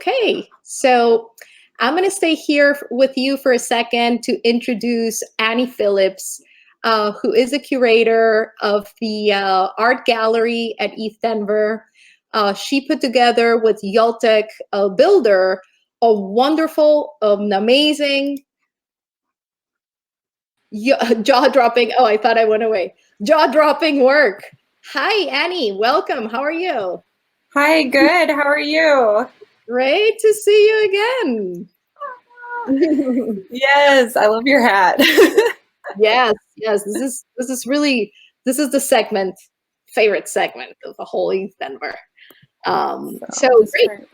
Okay, so I'm going to stay here with you for a second to introduce Annie Phillips, who is a curator of the art gallery at ETHDenver. She put together with Yaltec Builder a wonderful, amazing, jaw-dropping, oh, I thought I went away, jaw-dropping work. Hi, Annie, welcome. How are you? Hi, good. How are you? Great to see you again. Yes, I love your hat. Yes. This is the favorite segment of the whole ETHDenver. So I'm just great.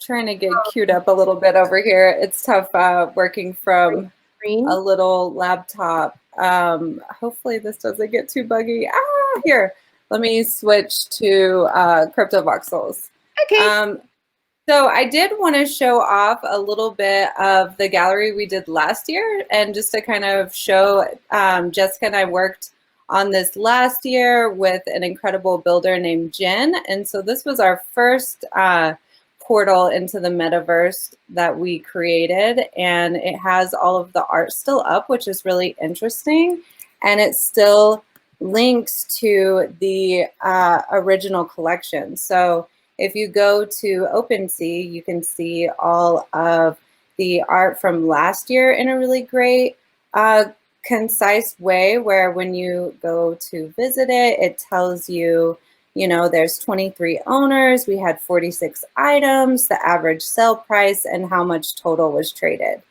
trying to get queued up a little bit over here. It's tough working from Green. a little laptop. Hopefully this doesn't get too buggy. Here, let me switch to Crypto Voxels. Okay. So I did want to show off a little bit of the gallery we did last year, and just to kind of show, Jessica and I worked on this last year with an incredible builder named Jen. And so this was our first portal into the metaverse that we created, and it has all of the art still up, which is really interesting. And it still links to the original collection. So if you go to OpenSea, you can see all of the art from last year in a really great, concise way, where when you go to visit it, it tells you, there's 23 owners, we had 46 items, the average sale price, and how much total was traded.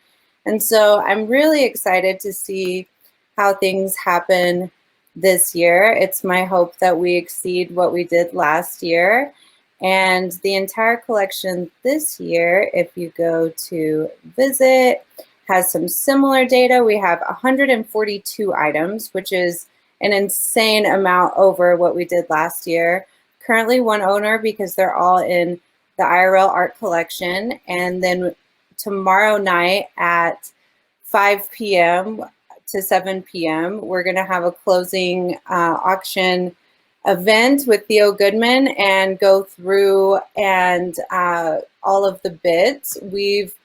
And so I'm really excited to see how things happen this year. It's my hope that we exceed what we did last year. And the entire collection this year, if you go to visit, has some similar data. We have 142 items, which is an insane amount over what we did last year. Currently one owner, because they're all in the IRL art collection. And then tomorrow night at 5 p.m. to 7 p.m., we're going to have a closing auction event with Theo Goodman and go through and all of the bids. We've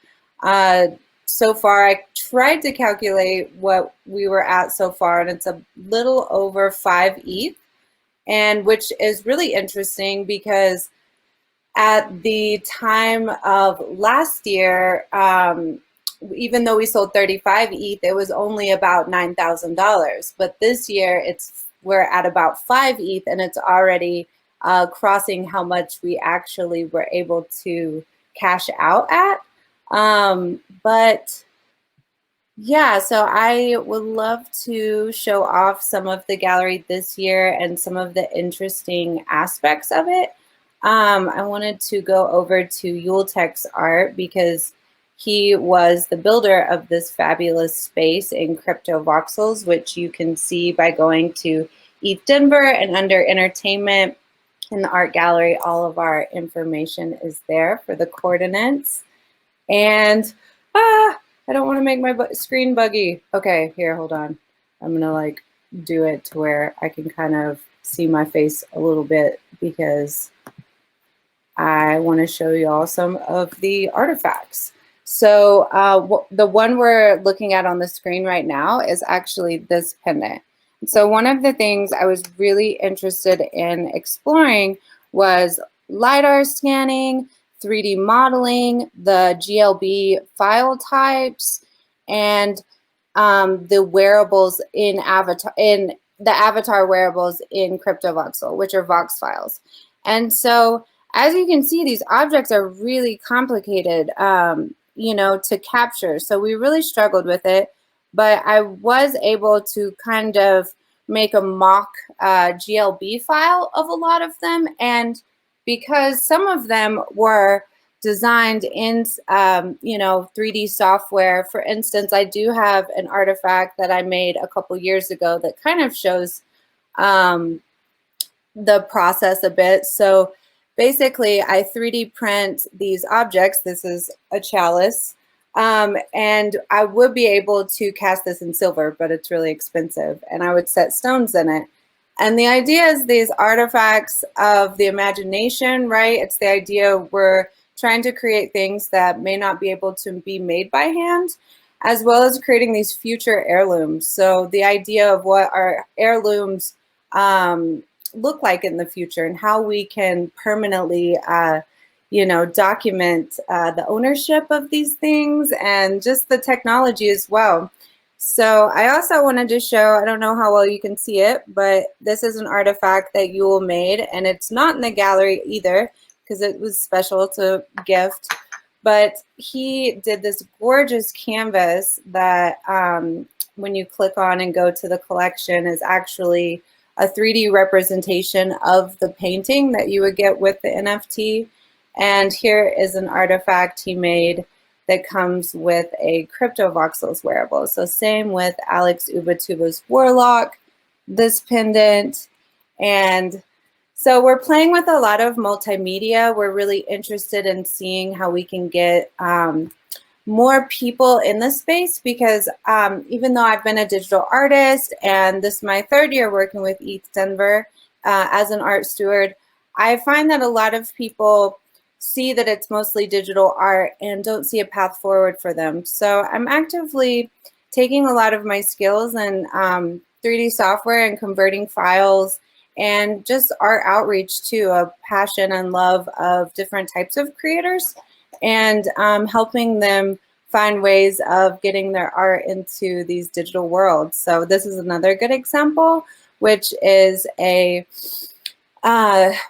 so far, I tried to calculate what we were at so far, and it's a little over 5 ETH, and which is really interesting because at the time of last year, even though we sold 35 ETH, it was only about $9,000. But this year, we're at about 5 ETH, and it's already crossing how much we actually were able to cash out at. But yeah, so I would love to show off some of the gallery this year and some of the interesting aspects of it. I wanted to go over to Yultek's art because he was the builder of this fabulous space in Crypto Voxels, which you can see by going to ETHDenver, and under entertainment in the art gallery, all of our information is there for the coordinates. And I don't want to make my screen buggy. Okay, here, hold on. I'm gonna do it to where I can kind of see my face a little bit, because I want to show you all some of the artifacts. So the one we're looking at on the screen right now is actually this pendant. So one of the things I was really interested in exploring was LiDAR scanning, 3D modeling, the GLB file types, and the wearables in the avatar wearables in CryptoVoxel, which are Vox files. And so as you can see, these objects are really complicated, to capture. So we really struggled with it, but I was able to kind of make a mock GLB file of a lot of them. And because some of them were designed in, 3D software, for instance, I do have an artifact that I made a couple years ago that kind of shows the process a bit. So basically, I 3D print these objects. This is a chalice. And I would be able to cast this in silver, but it's really expensive. And I would set stones in it. And the idea is these artifacts of the imagination, right? It's the idea we're trying to create things that may not be able to be made by hand, as well as creating these future heirlooms. So the idea of what our heirlooms look like in the future and how we can permanently document the ownership of these things and just the technology as well. So I also wanted to show, I don't know how well you can see it, but this is an artifact that Yule made, and it's not in the gallery either because it was special to gift. But he did this gorgeous canvas that when you click on and go to the collection is actually a 3D representation of the painting that you would get with the NFT. And here is an artifact he made that comes with a Crypto Voxels wearable. So same with Alex Ubatuba's Warlock, this pendant. And so we're playing with a lot of multimedia. We're really interested in seeing how we can get more people in the space because even though I've been a digital artist and this is my 3rd year working with ETHDenver as an art steward, I find that a lot of people see that it's mostly digital art and don't see a path forward for them. So I'm actively taking a lot of my skills in 3D software and converting files and just art outreach to a passion and love of different types of creators and helping them find ways of getting their art into these digital worlds. So this is another good example, which is a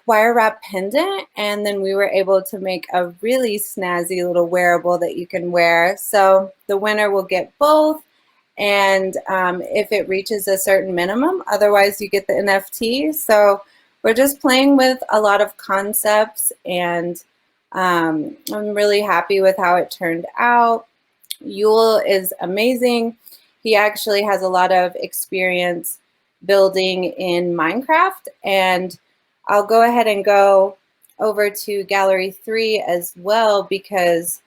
wire wrap pendant, and then we were able to make a really snazzy little wearable that you can wear. So the winner will get both, and if it reaches a certain minimum, otherwise you get the NFT. So we're just playing with a lot of concepts, and I'm really happy with how it turned out. Yule is amazing. He actually has a lot of experience building in Minecraft, and I'll go ahead and go over to Gallery 3 as well because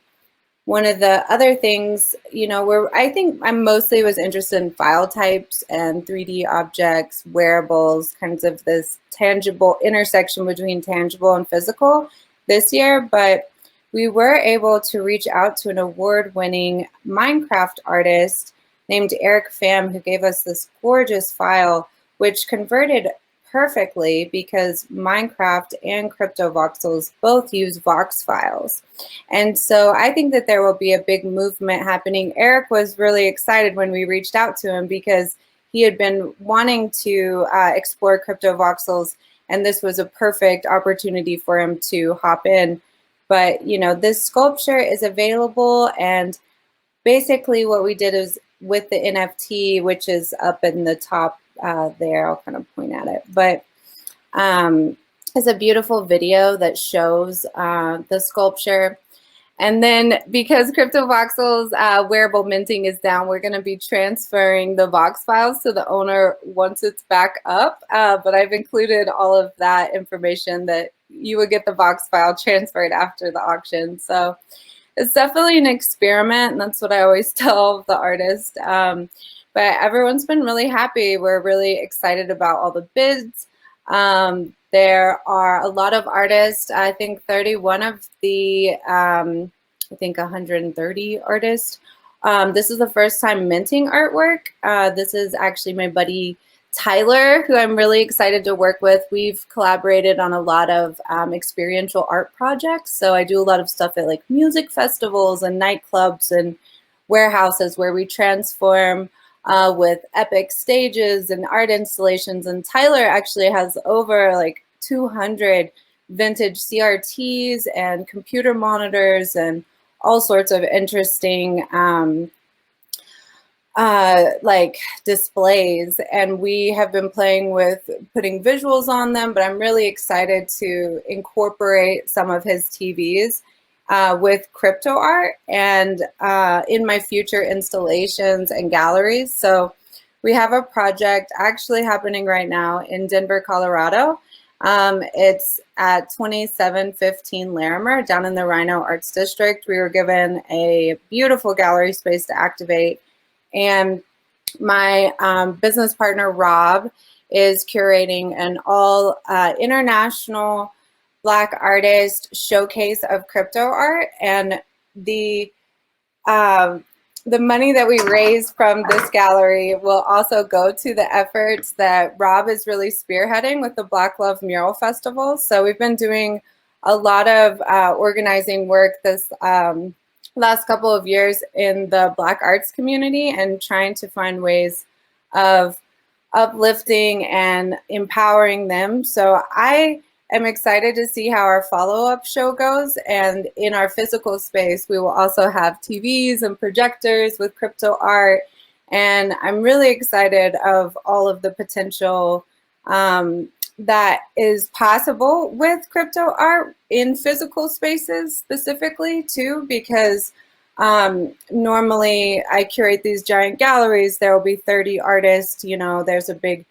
one of the other things, where I think I mostly was interested in file types and 3D objects, wearables, kinds of this tangible intersection between tangible and physical this year, but we were able to reach out to an award-winning Minecraft artist named Eric Pham who gave us this gorgeous file which converted perfectly because Minecraft and Crypto Voxels both use Vox files. And so I think that there will be a big movement happening. Eric was really excited when we reached out to him because he had been wanting to explore Crypto Voxels, and this was a perfect opportunity for him to hop in. But, this sculpture is available, and basically what we did is with the NFT, which is up in the top there, I'll kind of point at it, but it's a beautiful video that shows the sculpture. And then because Crypto Voxels wearable minting is down, we're going to be transferring the Vox files to the owner once it's back up. But I've included all of that information that you would get the Vox file transferred after the auction. So it's definitely an experiment, and that's what I always tell the artist. But everyone's been really happy. We're really excited about all the bids. There are a lot of artists. I think 31 of the, 130 artists. This is the first time minting artwork. This is actually my buddy Tyler, who I'm really excited to work with. We've collaborated on a lot of experiential art projects. So I do a lot of stuff at like music festivals and nightclubs and warehouses where we transform with epic stages and art installations. And Tyler actually has over like 200 vintage CRTs and computer monitors and all sorts of interesting like displays. And we have been playing with putting visuals on them, but I'm really excited to incorporate some of his TVs with crypto art and in my future installations and galleries. So we have a project actually happening right now in Denver, Colorado. It's at 2715 Larimer down in the Rhino Arts District. We were given a beautiful gallery space to activate. And my business partner, Rob, is curating an all international Black artist showcase of crypto art, and um, the money that we raise from this gallery will also go to the efforts that Rob is really spearheading with the Black Love Mural Festival. So we've been doing a lot of organizing work this last couple of years in the Black arts community and trying to find ways of uplifting and empowering them. So I am excited to see how our follow-up show goes. And in our physical space, we will also have TVs and projectors with crypto art. And I'm really excited of all of the potential that is possible with crypto art in physical spaces specifically too, because normally I curate these giant galleries. There will be 30 artists, you know, there's a big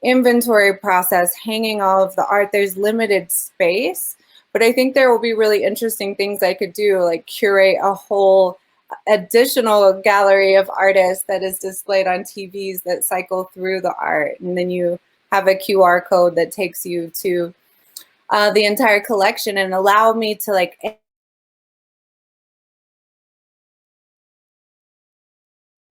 inventory process hanging all of the art. There's limited space, but I think there will be really interesting things I could do, like curate a whole additional gallery of artists that is displayed on TVs that cycle through the art. And then you have a QR code that takes you to the entire collection and allow me to like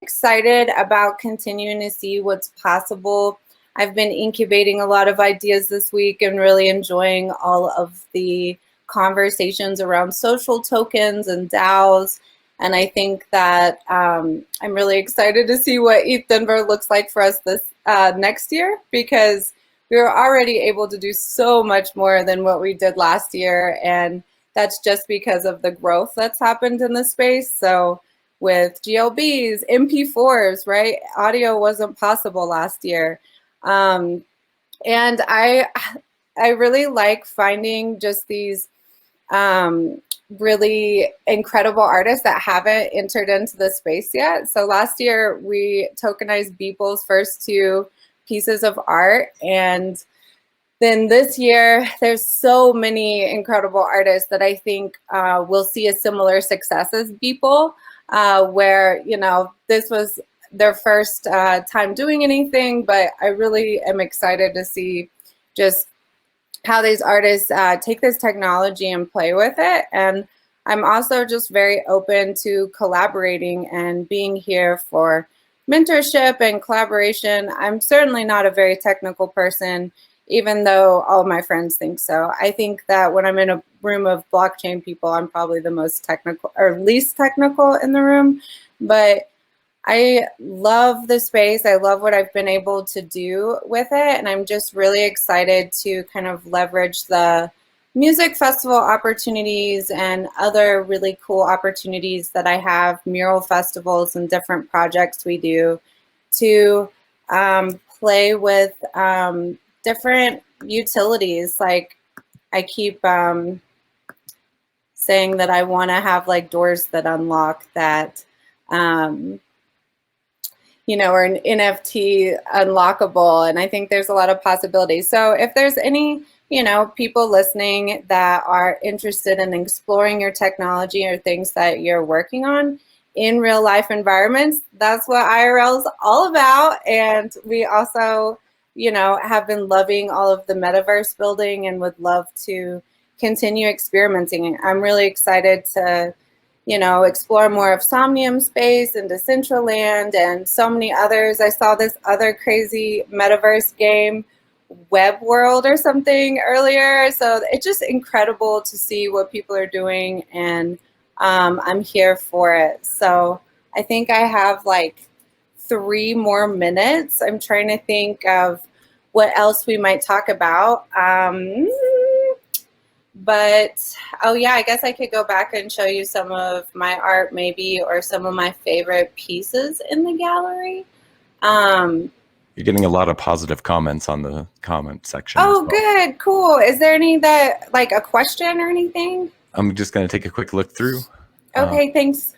excited about continuing to see what's possible. I've been incubating a lot of ideas this week and really enjoying all of the conversations around social tokens and DAOs. And I think that I'm really excited to see what ETHDenver looks like for us this next year, because we were already able to do so much more than what we did last year. And that's just because of the growth that's happened in the space. So with GLBs, MP4s, right? Audio wasn't possible last year. And I really like finding just these really incredible artists that haven't entered into the space yet. So last year we tokenized Beeple's first 2 pieces of art, and then this year there's so many incredible artists that I think will see a similar success as Beeple, where, you know, this was their first time doing anything, but I really am excited to see just how these artists take this technology and play with it. And I'm also just very open to collaborating and being here for mentorship and collaboration. I'm certainly not a very technical person, even though all my friends think so. I think that when I'm in a room of blockchain people, I'm probably the most technical or least technical in the room. But I love the space. I love what I've been able to do with it. And I'm just really excited to kind of leverage the music festival opportunities and other really cool opportunities that I have, mural festivals and different projects we do, to play with different utilities. Like I keep saying that I want to have like doors that unlock that, you know, or an NFT unlockable. And I think there's a lot of possibilities. So if there's any, you know, people listening that are interested in exploring your technology or things that you're working on in real life environments, that's what IRL is all about. And we also, you know, have been loving all of the metaverse building and would love to continue experimenting. I'm really excited to, you know, explore more of Somnium Space and Decentraland and so many others. I saw this other crazy metaverse game, Web World or something, earlier. So it's just incredible to see what people are doing, and I'm here for it. So I think I have like 3 more minutes. I'm trying to think of what else we might talk about. But, oh yeah, I guess I could go back and show you some of my art maybe, or some of my favorite pieces in the gallery. You're getting a lot of positive comments on the comment section. Oh, good, cool. Is there any that, like a question or anything? I'm just going to take a quick look through. Okay, thanks.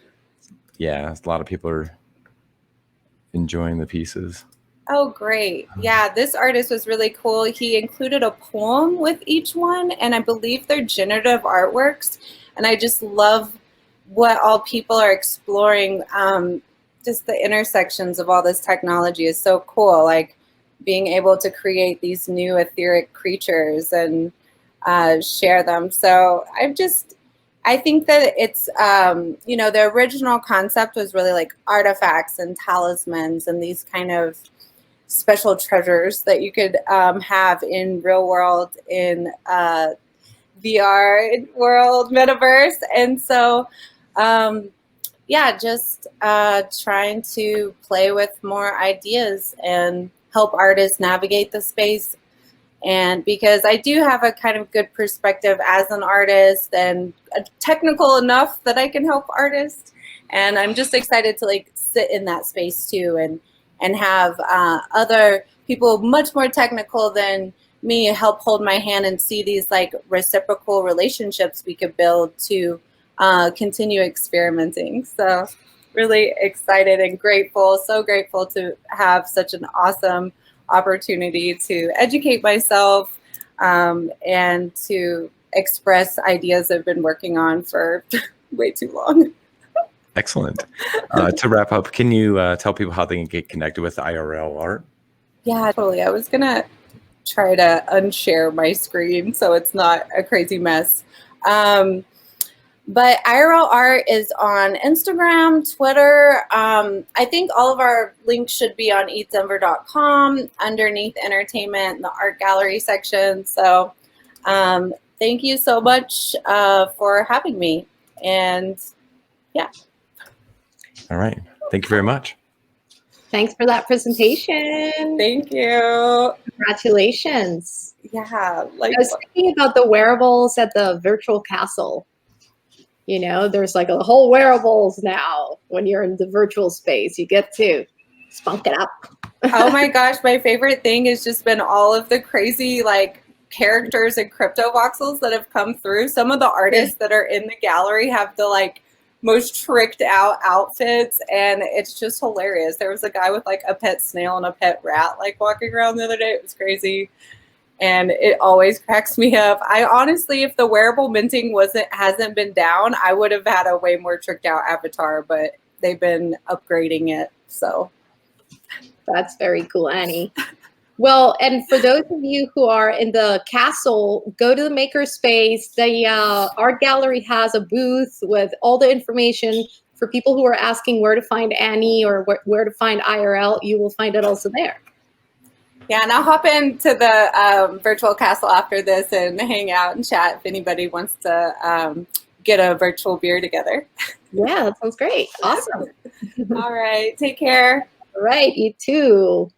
Yeah, a lot of people are enjoying the pieces. Oh, great. Yeah, this artist was really cool. He included a poem with each one, and I believe they're generative artworks. And I just love what all people are exploring. Just the intersections of all this technology is so cool. Like being able to create these new etheric creatures and share them. So I think that it's, you know, the original concept was really like artifacts and talismans and these kind of special treasures that you could have in real world, in VR world, metaverse. And so, yeah, just trying to play with more ideas and help artists navigate the space. And because I do have a kind of good perspective as an artist and technical enough that I can help artists. And I'm just excited to like sit in that space too, and have other people much more technical than me help hold my hand and see these like reciprocal relationships we could build to continue experimenting. So really excited and grateful, so grateful to have such an awesome opportunity to educate myself and to express ideas I've been working on for way too long. Excellent. To wrap up, can you tell people how they can get connected with IRL art? Yeah, totally. I was gonna try to unshare my screen so it's not a crazy mess. But IRL art is on Instagram, Twitter. I think all of our links should be on ETHDenver.com underneath entertainment in the art gallery section. So thank you so much for having me. And yeah. All right. Thank you very much. Thanks for that presentation. Thank you. Congratulations. Yeah. Like, I was thinking about the wearables at the virtual castle. You know, there's like a whole wearables now when you're in the virtual space. You get to spunk it up. Oh my gosh, my favorite thing has just been all of the crazy like characters and crypto voxels that have come through. Some of the artists that are in the gallery have the like most tricked out outfits, and it's just hilarious. There was a guy with like a pet snail and a pet rat like walking around the other day. It was crazy. And it always cracks me up. I honestly, if the wearable minting hasn't been down, I would have had a way more tricked out avatar, but they've been upgrading it. So that's very cool, Annie. Well, and for those of you who are in the castle, go to the makerspace. The art gallery has a booth with all the information for people who are asking where to find Annie or where to find IRL. You will find it also there. Yeah, and I'll hop into the virtual castle after this and hang out and chat if anybody wants to get a virtual beer together. Yeah, that sounds great. Awesome. All right, take care. All right, you too.